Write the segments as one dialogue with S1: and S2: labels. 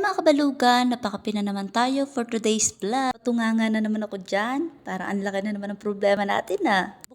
S1: mga kabalugan, napakapi na naman tayo for today's vlog. Patunganga na naman ako dyan. Parang ang laki na naman ang problema natin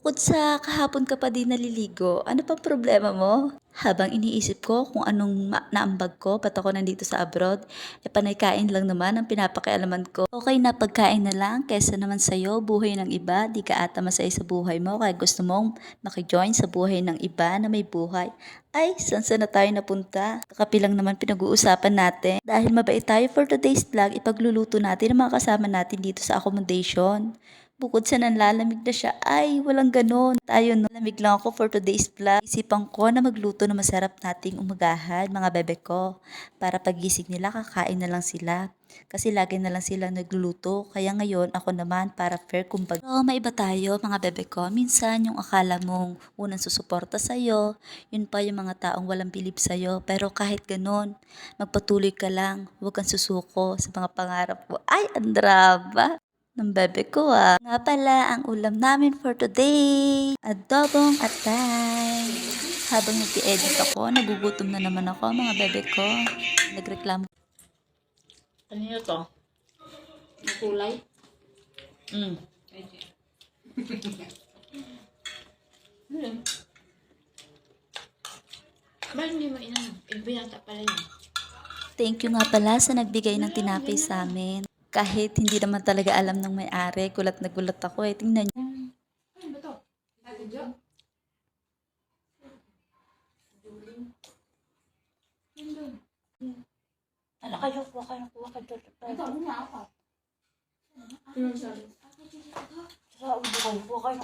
S1: Bukod sa kahapon ka pa din naliligo, ano pang problema mo? Habang iniisip ko kung anong naambag ko, ba't ako nandito sa abroad, panay kain lang naman ang pinapakialaman ko. Okay na pagkain na lang, kesa naman sa'yo, buhay ng iba, di ka ata masaya sa buhay mo, kaya gusto mong makijoin sa buhay ng iba na may buhay. Ay, saan na tayo napunta? Kakapilang naman pinag-uusapan natin. Dahil mabait tayo for today's vlog, ipagluluto natin ang mga kasama natin dito sa accommodation. Bukod sa nanlalamig na siya, ay walang ganon. Tayo no, lamig lang ako for today's vlog. Isipan ko na magluto na masarap nating umagahan, mga bebe ko. Para pagising nila, kakain na lang sila. Kasi lagi na lang sila nagluluto. Kaya ngayon, ako naman para fair kumbaga. Pero maiba tayo, mga bebe ko. Minsan, yung akala mong unang susuporta sa'yo, yun pa yung mga taong walang bilib sa'yo. Pero kahit ganon, magpatuloy ka lang. Huwag kang susuko sa mga pangarap mo. Ay, ang drama ng bebe ko Nga pala, ang ulam namin for today, adobong atay. Habang nag-edit ako, nagugutom na naman ako, mga bebe ko. Nagreklamo.
S2: Kanino to? Ang kulay? Ba't hindi mo binata pala yun?
S1: Thank you nga pala sa nagbigay ng tinapay sa amin. Kahit hindi naman talaga alam ng may-ari, gulat na gulat ako Tingnan niyo.
S2: Ano ba to? Ate Jo?
S1: Ala kayo, kuha kayo.
S2: Ito, ano na ako?
S1: Sa ulo kayo, kuha kayo.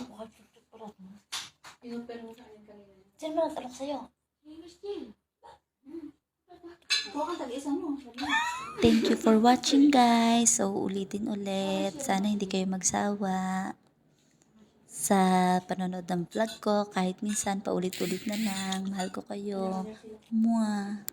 S2: Inuper mo sa akin kanina.
S1: Sino ba nagtalak sa'yo?
S2: Kuha ka tag-isa mo.
S1: Thank you for watching guys. So ulitin ulit. Sana hindi kayo magsawa sa panonood ng vlog ko. Kahit minsan paulit-ulit na lang. Mahal ko kayo. Mwah.